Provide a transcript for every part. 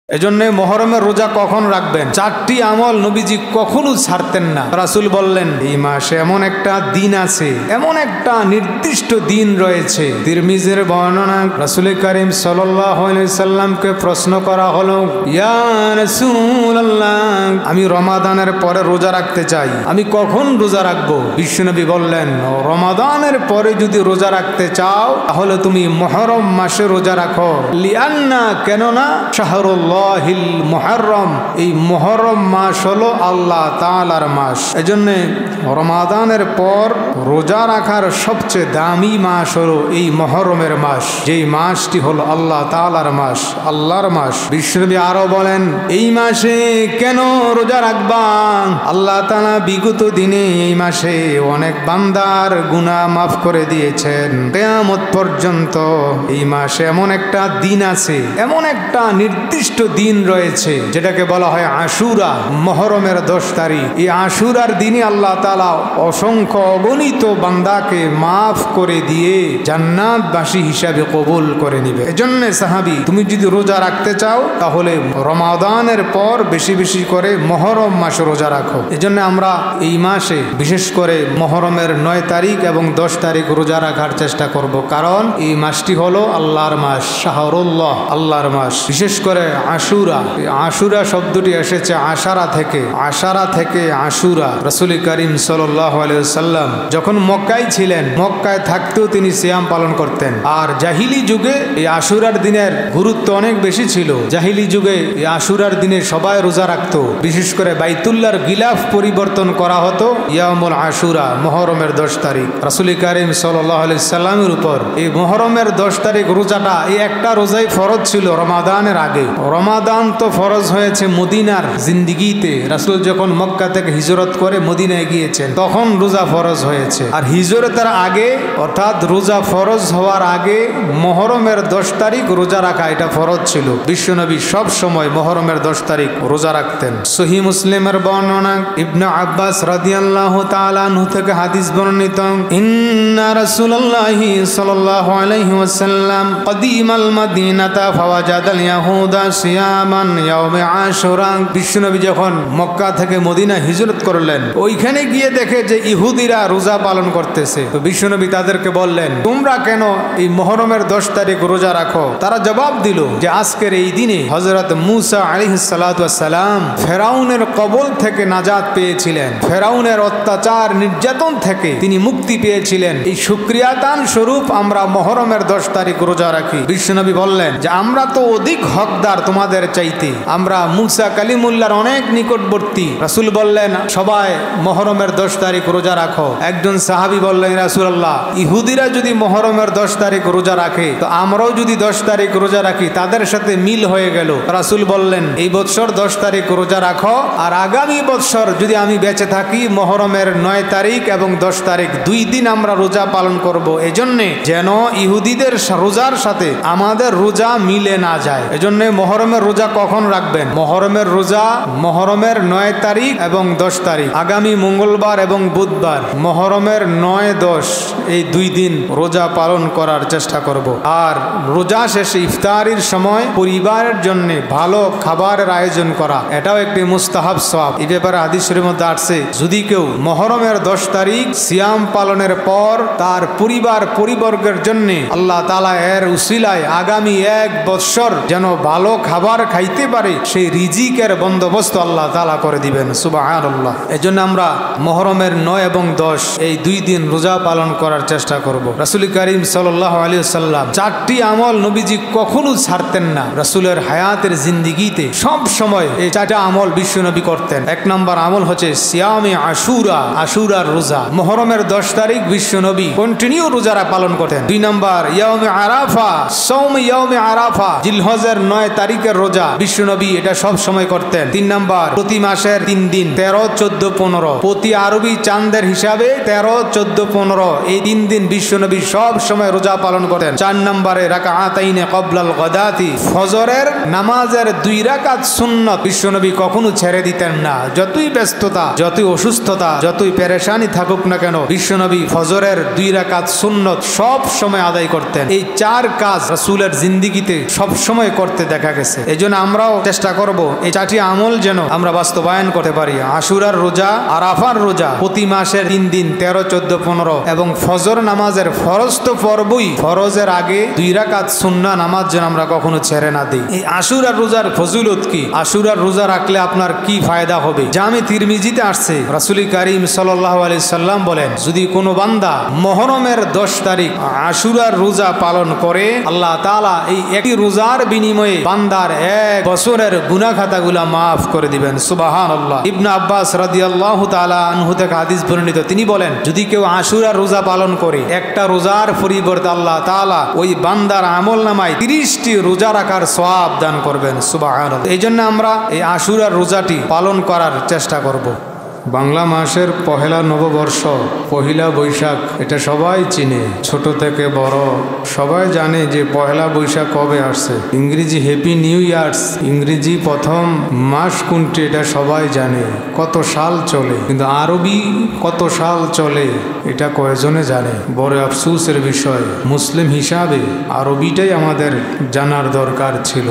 এজন্য মুহররমের রোজা কখন রাখবেন? চারটি আমল নবীজি কখনো ছাড়তেন না। রাসূল বললেন, এই মাসে এমন একটা দিন আছে, এমন একটা নির্দিষ্ট দিন রয়েছে। তিরমিজির বর্ণনা, রাসূল করিম সাল্লাল্লাহু আলাইহি সাল্লামকে প্রশ্ন করা হলো, ইয়া রাসূলুল্লাহ, আমি রমাদানের পরে রোজা রাখতে চাই, আমি কখন রোজা রাখবো? বিশ্বনবী বললেন, রমাদানের পরে যদি রোজা রাখতে চাও তাহলে তুমি মুহররম মাসে রোজা রাখো। লিআন্না, কেননা শাহরুল্লাহিল মুহররম, এই মুহররম মাস হলো আল্লাহ তাআলার মাস। এজন্য রমাদানের পর রোজা রাখার সবচেয়ে দামি মাস হলো এই মুহররমের মাস, যেই মাসটি হলো আল্লাহ তাআলার মাস, আল্লাহর মাস। বিশ্বনবী আরো বলেন, এই মাসে কেন রোজা রাখবা? আল্লাহ তাআলা বিগত দিনে এই মাসে অনেক বান্দার গুনাহ মাফ করে দিয়েছেন। কিয়ামত পর্যন্ত এই মাসে এমন একটা দিন আছে, এমন একটা নির্দিষ্ট দিন রয়েছে যেটাকে বলা হয় আশুরা, মুহররমের 10 তারিখ। এই আশুরার দিনে আল্লাহ তাআলা অসংখ্য অগণিত বান্দাকে মাফ করে দিয়ে জান্নাতবাসী হিসাবে কবুল করে নিবে। এজন্য সাহাবী, তুমি যদি রোজা রাখতে চাও তাহলে রমাদানের পর বেশি বেশি করে মুহররম মাসে রোজা রাখো। এজন্য আমরা এই মাসে বিশেষ করে মুহররমের 9 তারিখ এবং 10 তারিখ রোজা রাখার চেষ্টা করব, কারণ এই মাসটি হলো আল্লাহর মাস, শাহরুল্লাহ, আল্লাহর মাস। বিশেষ করে আশুরা, আশুরা শব্দটি এসেছে আশারা থেকে, আশারা থেকে আশুরা। রাসূল করিম সাল্লাল্লাহু আলাইহি ওয়াসাল্লাম যখন মক্কায় ছিলেন, মক্কায় থাকতেও তিনি সিয়াম পালন করতেন। আর জাহিলি যুগে এই আশুরার দিনের গুরুত্ব অনেক বেশি ছিল। জাহিলি যুগে এই আশুরার দিনে সবাই রোজা রাখতো। বিশেষ করে বাইতুল্লাহর গিলাফ পরিবর্তন করা হতো ইয়ামুল আশুরা, মুহররমের 10 তারিখ। রাসূল করিম সাল্লাল্লাহু আলাইহি সাল্লামের উপর এই মুহররমের 10 তারিখ রোজাটা, এই একটা রোজাই ফরজ ছিল রমাদানের আগে। রমাদান তো ফরজ হয়েছে মদিনার জিন্দেগিতে। রাসূল যখন মক্কা থেকে হিজরত করে মদিনায় গিয়েছেন তখন রোজা ফরজ হয়েছে। আর হিজরতের আগে, অর্থাৎ রোজা ফরজ হওয়ার আগে মুহররমের 10 তারিখ রোজা রাখা এটা ফরজ ছিল। বিশ্বনবী সব সময় মুহররমের 10 তারিখ রোজা রাখতেন। সহিহ মুসলিমের বর্ণনা, ইবনে আব্বাস রাদিয়াল্লাহু তাআলা আনহু থেকে হাদিস বর্ণিত, ইন্না রাসূলুল্লাহি সাল্লাল্লাহু আলাইহি ওয়াসাল্লাম কদিমাল মাদিনাতা ফাওয়াজাদাল ইয়াহুদা সিয়ামান ইয়াউমে আশুরা। বিশ্বনবী যখন মক্কা থেকে মদিনা হিজরত করলেন, ওইখানে গিয়ে দেখে যে ইহুদিরা রোজা পালন করতেছে। তো বিশ্বনবী তাদেরকে বললেন, তোমরা কেন এই মুহররমের 10 তারিখ রোজা রাখো? তারা জবাব দিল যে আজকের এই দিনে হযরত মূসা আলাইহিস সালাতু ওয়াস সালাম ফেরাউনের কবল থেকে নাজাত পেয়েছিলেন, ফেরাউনের অত্যাচার নির্যাতন থেকে তিনি মুক্তি পেয়েছিলেন। এই শুকরিয়াতান স্বরূপ আমরা মুহররমের 10 তারিখ রোজা রাখি। বিশ্বনবী বললেন যে আমরা তো অধিক হকদার তোমাদের চাইতে, আমরা মূসা কালিমুল্লাহর অনেক নিকটবর্তী। রাসূল বললেন, সবাই মুহররমের 10 তারিখ রোজা রাখো। একজন সাহাবী বললেন, রাসূলুল্লাহ, ইহুদিরা যদি মুহররমের 10 তারিখ রোজা রাখে তো আমরাও যদি 10 তারিখ রোজা রাখি, তাদের সাথে মিল হয়ে গেল। রাসূল বললেন, এই বছর 10 তারিখ রোজা রাখো, আর আগামী বছর যদি আমি বেঁচে থাকি মুহররমের 9 তারিখ এবং 10 তারিখ 2 দিন আমরা রোজা পালন করব, এজন্য যেন ইহুদিদের রোজার সাথে আমাদের রোজা মিলে না যায়। এজন্য মুহররমের রোজা কখন রাখবেন? মুহররমের রোজা মুহররমের 9 তারিখ এবং 10 তারিখ, আগামী মঙ্গলবার এবং বুধবার, মুহররমের 9-10 এই 2 দিন রোজা পালন করার চেষ্টা করব। আর রোজা শেষে ইফতারির সময় পরিবারের জন্য ভালো খাবারের আয়োজন করা, এটাও একটি মুস্তাহাব সওয়াব। এই ব্যাপারে হাদিস শরীফের মধ্যে আসছে, যদি কেউ মুহররমের 10 তারিখ সিয়াম পালনের পর তার পরিবর্গের জন্য আল্লাহ তাআলা এর উসিলায় আগামী 1 বছর যেন ভালো খাবার খাইতে পারে, সেই রিজিকের বন্দোবস্ত আল্লাহ তাআলা করে দিবেন। সুবহানাল্লাহ। এজন্য আমরা মুহররমের 9 এবং 10 এই 2 দিন রোজা পালন করার চেষ্টা করব। রাসূল করিম সাল্লাল্লাহু আলাইহি ওয়াসাল্লাম 4টি আমল নবীজি কখনো ছাড়তেন না। রাসূলের হায়াতের জিন্দেগিতে সব সময় এই 4টা আমল বিশ্বনবী করতেন। 1 নম্বর আমল হচ্ছে সিয়ামে আশুরা, আশুরার রোজা। মুহররমের 10 তারিখ বিশ্বনবী কন্টিনিউ রোজা পালন করতেন। 2 নম্বর ইয়াউমে আরাফা, সাওমে ইয়াউমে আরাফা, জিলহজের 9 তারিখের রোজা বিশ্বনবী এটা সব সময় করতেন। 3 নম্বর প্রতি মাসের 3 দিন 13, 14, 15, প্রতি আরবি চাঁদের হিসাবে 13, 14, 15 এই 3 দিন বিশ্বনবী সব সময় রোজা পালন করতেন। 4 নম্বরে রাকাআতাইনে ক্বাবলাল গাদাতি, ফজরের নামাজের 2 রাকাত সুন্নাত বিশ্বনবী কখনো ছেড়ে দিতেন না। যতই ব্যস্ততা, যতই অসুস্থতা, যতই পেরেশানি থাকুক না কেন, বিশ্বনবী ফজরের 2 রাকাত সুন্নাত সব সময় আদায় করতেন। এই 4 কাজ রাসূলের জিন্দেগিতে সব সময় করতে দেখা গেছে। গেছে। এই জন্য আমরাও চেষ্টা করব এই 4টি আমল যেন আমরা বাস্তবায়ন করতে পারি। আশুরার রোজা, আরাফার রোজা, প্রতি মাসের 3 দিন 13, 14, 15 এবং ফজর নামাজের ফরজ তো পড়বই, ফরজের আগে 2 রাকাত সুন্নাহ নামাজ যেন আমরা কখনো ছেড়ে না দিই। এই আশুরার রোজার ফজিলত কি? আশুরার রোজা রাখলে আপনার কি ফায়দা হবে? জামে তিরমিজিতে আসছে, রাসূল করিম সাল্লাল্লাহু আলাইহি সাল্লাম বলেন, যদি কোনো বান্দা মুহররমের 10 তারিখ আশুরার রোজা পালন করে, আল্লাহ তাআলা এই একটি রোজার বিনিময়ে বান্দার 1 বছরের গুনাহ খাতাগুলো মাফ করে দিবেন। সুবহানাল্লাহ। ইবনে আব্বাস রাদিয়াল্লাহু তাআলা আনহু থেকে হাদিস বর্ণিত, তিনি বলেন, যদি কেউ আশুরার রোজা পালন করে, একটা রোজার পরিবর্তে আল্লাহ তাআলা ওই বান্দার আমলনামায় 30টি রোজা রাখার সওয়াব দান করবেন। সুবহানাল্লাহ। এই জন্য আমরা এই আশুরার রোজাটি পালন করার চেষ্টা করব। বাংলা মাসের পহেলা নববর্ষ, পহিলা বৈশাখ, এটা সবাই চিনে, ছোট থেকে বড় সবাই জানে যে পহেলা বৈশাখ কবে আসছে। ইংরেজি হ্যাপি নিউ ইয়ার্স, ইংরেজি প্রথম মাস কোনটি এটা সবাই জানে, কত সাল চলে, কিন্তু আরবি কত সাল চলে এটা কয়জনে জানে। বড় আফসোসের বিষয়, মুসলিম হিসাবে আরবিটাই আমাদের জানার দরকার ছিল।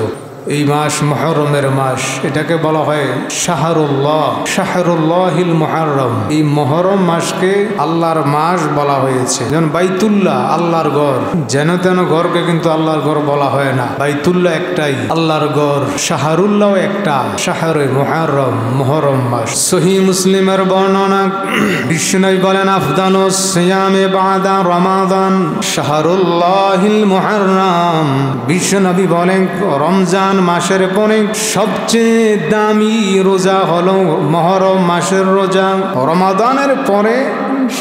এই মাস মুহররমের মাস, এটাকে বলা হয় শাহরুল্লাহ, শাহরুল্লাহিল মুহররম। এই মুহররম মাসকে আল্লাহর মাস বলা হয়েছে। যেমন বাইতুল্লাহ আল্লাহর ঘর, যেন তেন ঘরকে কিন্তু আল্লাহর ঘর বলা হয় না। বাইতুল্লাহ একটাই, আল্লাহর ঘর। শাহরুল্লাহ একটা, শাহরে মুহররম, মুহররম মাস। সহিহ মুসলিমের বর্ণনা, বিষ্ণু বলেন, আফদালুস সিয়ামে বাদা রমাদান শাহরুল্লাহিল মুহররম। বিশ্বনবী বলেন, রমজান মাসের পরে সবচেয়ে দামি রোজা হলো মুহররম মাসের রোজা। রমাদানের পরে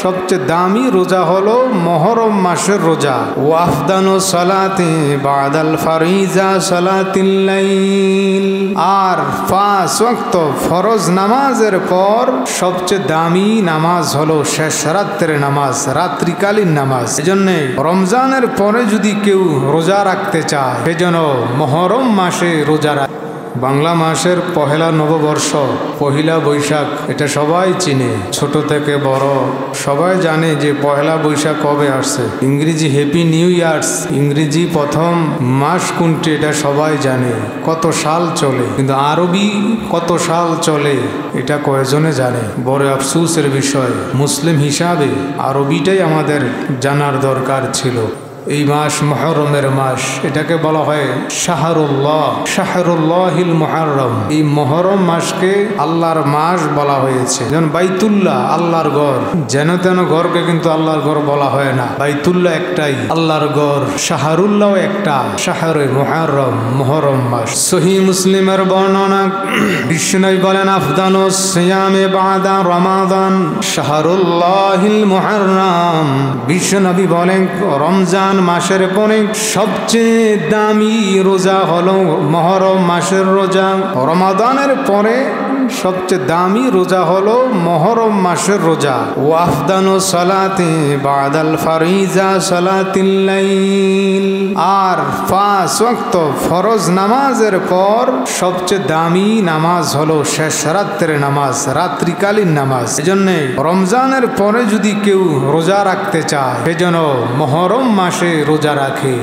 সবচেয়ে দামি রোজা হলো মুহররম মাসের রোজা। ওয়াফদানু সালাতি বাদাল ফারিজা সালাতিল লাইল। আর 5 ওয়াক্ত ফরজ নামাজের পর সবচেয়ে দামি নামাজ হলো শেষ রাত্রের নামাজ, রাত্রিকালীন নামাজ। এজন্য রমজানের পরে যদি কেউ রোজা রাখতে চায়, সেজন্য মুহররম মাসে রোজা রাখে। বাংলা মাসের পহেলা নববর্ষ, পহিলা বৈশাখ, এটা সবাই চিনে, ছোট থেকে বড় সবাই জানে যে পহেলা বৈশাখ কবে আসছে। ইংরেজি হ্যাপি নিউ ইয়ার্স, ইংরেজি প্রথম মাস কোনটি এটা সবাই জানে, কত সাল চলে, কিন্তু আরবি কত সাল চলে এটা কয়জনে জানে। বড় আফসোসের বিষয়, মুসলিম হিসাবে আরবিটাই আমাদের জানার দরকার ছিল। এই মাস মুহররমের মাস, এটাকে বলা হয় শাহরুল্লাহ, শাহরুল্লাহিল মুহররম। এই মুহররম মাসকে আল্লাহর মাস বলা হয়েছে। যেমন বাইতুল্লাহ আল্লাহর ঘর, যেন তেন ঘরকে কিন্তু আল্লাহর ঘর বলা হয় না। বাইতুল্লাহ একটাই, আল্লাহর ঘর। শাহরুল্লাহ একটা, শাহরে মুহররম, মুহররম মাস। সহিহ মুসলিমের বর্ণনা, বিষ্ণু বলেন, আফদালুস সিয়ামে বাদা রমাদান শাহরুল্লাহিল মুহররম। বিশ্বনবী বলেন, রমজান মাসের পরে সবচেয়ে দামি রোজা হলো মুহররম মাসের রোজা। রমাদানের পরে সবচেয়ে দামি রোজা হলো মুহররম মাসের রোজা। ওয়াফদানু সালাতি বাদাল ফারিজা সালাতিল লাইল। আর 5 ওয়াক্ত ফরজ নামাজের পর সবচেয়ে দামি নামাজ হলো শেষ রাত্রের নামাজ, রাত্রিকালীন নামাজ। এজন্য রমজানের পরে যদি কেউ রোজা রাখতে চায়, সেজন্য মুহররম মাসে রোজা রাখে।